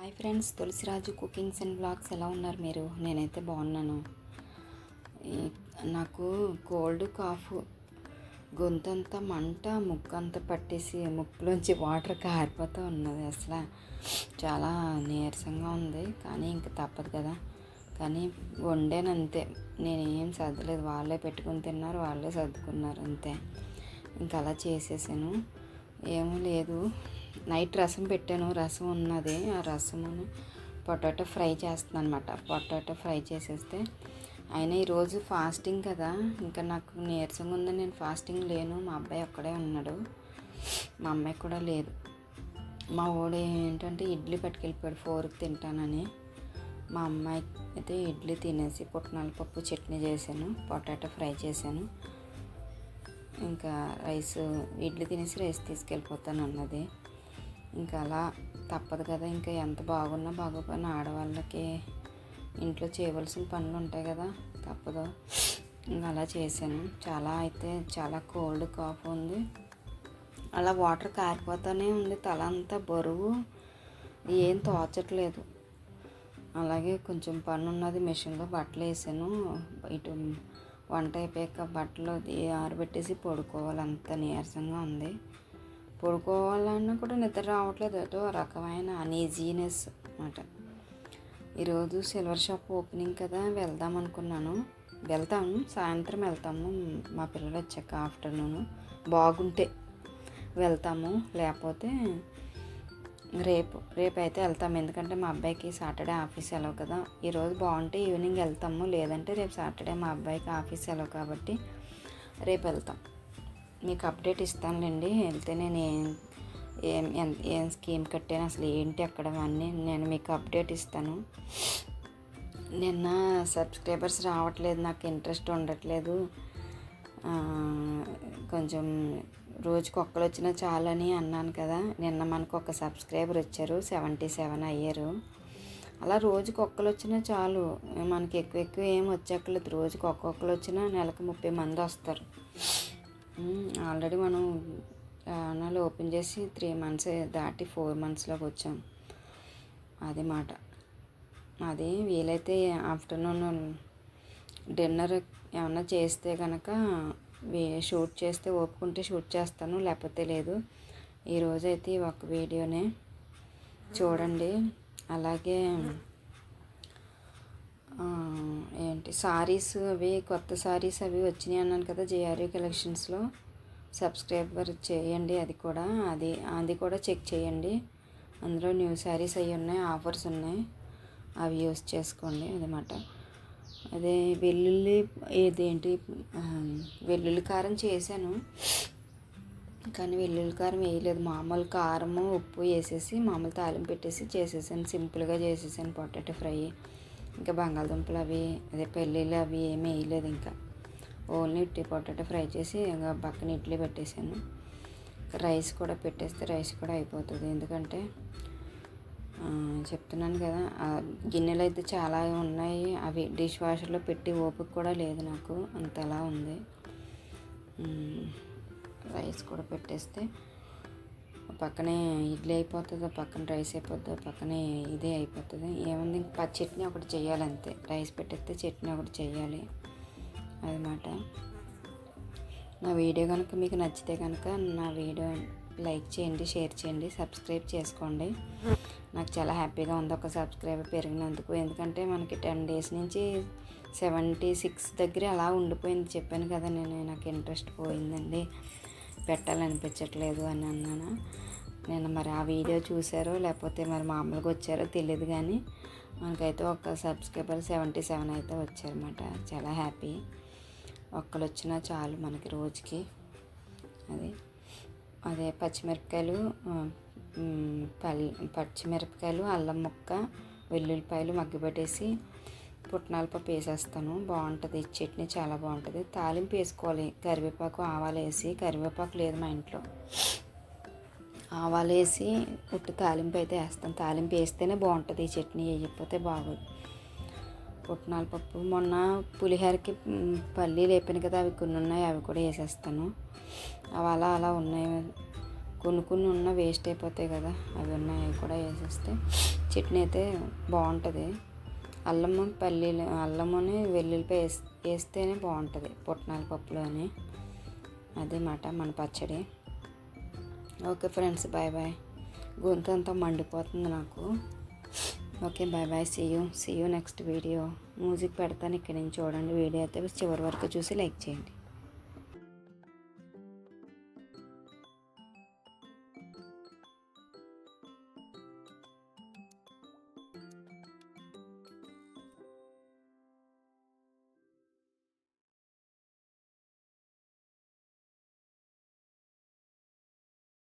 Hi friends, Tulasiraju cookings and blogs ఎలా ఉన్నారు మీరు? నేనైతే బాగున్నాను. నాకు కోల్డ్ కాఫ్, గొంతంతా మంట, ముక్కంతా పట్టేసి ముక్కులోంచి వాటర్ కారిపోతూ ఉన్నది. అసలు చాలా నీరసంగా ఉంది. కానీ ఇంక తప్పదు కదా. కానీ వండానంతే, నేనేం సర్దలేదు. వాళ్ళే పెట్టుకుని తిన్నారు, వాళ్ళే సర్దుకున్నారు అంతే. ఇంకా అలా చేసేసాను. ఏమీ లేదు. నైట్ రసం పెట్టాను, రసం ఉన్నది. ఆ రసమును పొటాటో ఫ్రై చేస్తున్నాను అనమాట. పొటాటో ఫ్రై చేసేస్తే, అయినా ఈరోజు ఫాస్టింగ్ కదా, ఇంకా నాకు నీరసంగా ఉందని నేను ఫాస్టింగ్ లేను. మా అబ్బాయి ఒక్కడే ఉన్నాడు, మా అమ్మాయి కూడా లేదు. మా వాడు ఏంటంటే ఇడ్లీ పట్టుకెళ్ళిపోయాడు 4కి తింటానని. మా అమ్మాయి అయితే ఇడ్లీ తినేసి పుట్నాల పప్పు చట్నీ చేశాను, పొటాటో ఫ్రై చేశాను. ఇంకా ఇడ్లీ తినేసి రైస్ తీసుకెళ్ళిపోతాను అన్నది. ఇంకా అలా తప్పదు కదా. ఇంకా ఎంత బాగున్నా బాగోపోయినా ఆడవాళ్ళకి ఇంట్లో చేయవలసిన పనులు ఉంటాయి కదా, తప్పదు. ఇంకా అలా చేశాను. చాలా కోల్డ్ కాఫ్ ఉంది. అలా వాటర్ కారిపోతూనే ఉంది. తల అంతా బరువు, ఏం తోచట్లేదు. అలాగే కొంచెం పని ఉన్నది, మిషన్లో బట్టలు వేసాను. ఇటు వంట అయిపోయాక బట్టలు ఆరబెట్టేసి పడుకోవాలి. అంత నీరసంగా ఉంది. పడుకోవాలన్నా కూడా నిద్ర రావట్లేదు. ఏదో రకమైన అనీజీనెస్ అన్నమాట. ఈరోజు సిల్వర్ షాప్ ఓపెనింగ్ కదా, వెళ్దాం అనుకున్నాను. వెళ్తాము, సాయంత్రం వెళ్తాము. మా పిల్లలు వచ్చాక ఆఫ్టర్నూన్ బాగుంటే వెళ్తాము, లేకపోతే రేపు అయితే వెళ్తాము. ఎందుకంటే మా అబ్బాయికి సాటర్డే ఆఫీస్ సెలవు కదా. ఈరోజు బాగుంటే ఈవినింగ్ వెళ్తాము, లేదంటే రేపు సాటర్డే మా అబ్బాయికి ఆఫీస్ సెలవు కాబట్టి రేపు వెళ్తాం. మీకు అప్డేట్ ఇస్తానులేండి. వెళ్తే నేను ఏం స్కీమ్ కట్టాను, అసలు ఏంటి అక్కడ అన్నీ నేను మీకు అప్డేట్ ఇస్తాను. నిన్న సబ్స్క్రైబర్స్ రావట్లేదు, నాకు ఇంట్రెస్ట్ ఉండట్లేదు. కొంచెం రోజుకి ఒక్కరు వచ్చినా చాలని అన్నాను కదా. నిన్న మనకు ఒక సబ్స్క్రైబర్ వచ్చారు, 77 అయ్యారు. అలా రోజుకి ఒక్కరు వచ్చినా చాలు, మనకి ఎక్కువ ఏం వచ్చేక్కర్లేదు. రోజుకి ఒక్కొక్కరు వచ్చినా నెలకు 30 మంది వస్తారు. ఆల్రెడీ మనం ఛానల్ ఓపెన్ చేసి 3 months దాటి 4 monthsలోకి వచ్చాం. అది మాట. అది వీలైతే ఆఫ్టర్నూన్ డిన్నర్ ఏమన్నా చేస్తే కనుక షూట్ చేస్తే ఓపుకుంటే షూట్ చేస్తాను, లేకపోతే లేదు. ఈరోజైతే ఒక వీడియోనే చూడండి. అలాగే సారీస్ కొత్త సారీస్ వచ్చినాయి అన్నాను కదా జేఆర్యూ కలెక్షన్స్లో. సబ్స్క్రైబర్ చేయండి. అది కూడా చెక్ చేయండి. అందులో న్యూ శారీస్ అవి ఉన్నాయి, ఆఫర్స్ ఉన్నాయి, అవి యూస్ చేసుకోండి అన్నమాట. అదే వెల్లుల్లి కారం చేశాను, కానీ వెల్లుల్లి కారం వేయలేదు. మామూలు కారము ఉప్పు వేసేసి మామూలు తాలింపు పెట్టేసి చేసేసాను. సింపుల్గా చేసేసాను పొటాటో ఫ్రై. ఇంకా బంగాళదుంపలు పెళ్ళిళ్ళు అవి ఏమీ వేయలేదు. ఇంకా ఓన్లీ పొటాటో ఫ్రై చేసి ఇంకా పక్కన ఇడ్లీ పెట్టేశాను. రైస్ కూడా పెట్టేస్తే రైస్ కూడా అయిపోతుంది. ఎందుకంటే చెప్తున్నాను కదా, గిన్నెలు అయితే చాలా ఉన్నాయి, అవి డిష్ వాషర్లో పెట్టి ఓపిక కూడా లేదు నాకు, అంతలా ఉంది. రైస్ కూడా పెట్టేస్తే పక్కనే ఇడ్లీ అయిపోతుంది, పక్కన రైస్ అయిపోతుంది, పక్కనే ఇదే అయిపోతుంది. ఏముంది, ఇంకా చట్నీ ఒకటి చేయాలి అంతే. రైస్ పెట్టేస్తే చట్నీ ఒకటి చేయాలి అన్నమాట. నా వీడియో కనుక మీకు నచ్చితే కనుక నా వీడియో లైక్ చేయండి, షేర్ చేయండి, సబ్స్క్రైబ్ చేసుకోండి. నాకు చాలా హ్యాపీగా ఉంది ఒక సబ్స్క్రైబర్ పెరిగినందుకు. ఎందుకంటే మనకి 10 days నుంచి 76 దగ్గర అలా ఉండిపోయింది. చెప్పాను కదా నాకు ఇంట్రెస్ట్ పోయిందండి, పెట్టాలనిపించట్లేదు అని అన్నాను. నేను మరి ఆ వీడియో చూసారో లేకపోతే మరి మామూలుగా వచ్చారో తెలియదు, కానీ మనకైతే ఒక సబ్స్క్రైబర్ 77 అయితే వచ్చారన్నమాట. చాలా హ్యాపీ. ఒక్కరు వచ్చినా చాలు మనకి రోజుకి. అదే పచ్చిమిరపకాయలు, అల్లం ముక్క, వెల్లుల్లిపాయలు మగ్గిపెట్టేసి పుట్నాల పప్పు వేసేస్తాను. బాగుంటుంది చట్నీ, చాలా బాగుంటుంది. తాలింపు వేసుకోవాలి, కరివేపాకు ఆవాలు వేసి. కరివేపాకు లేదు మా ఇంట్లో, ఆవాలు వేసి ఉట్టు తాలింపు అయితే వేస్తాను. తాలింపు వేస్తేనే బాగుంటుంది ఈ చట్నీ, వేయకపోతే బాగోదు. పుట్నాల పప్పు మొన్న పులిహోరకి పల్లీలు వేపాను కదా, అవి కొన్ని ఉన్నాయి, అవి కూడా వేసేస్తాను. అవి అలా ఉన్నాయి, కొన్ని ఉన్న వేస్ట్ అయిపోతాయి కదా, అవి ఉన్నాయి, అవి కూడా వేసేస్తే చట్నీ అయితే బాగుంటుంది. అల్లముని వెల్లుల్లిపాయ వేస్తేనే బాగుంటుంది పుట్నాల పప్పులోని. అదే మాట మన పచ్చడి. Okay friends, bye bye. గొంతు అంతా మండిపోతుంది నాకు. Okay, bye bye. See you next video. Music పెడతాను, ఇక్కడి నుంచి చూడండి. వీడియో అయితే చివరి వరకు చూసి లైక్ చేయండి.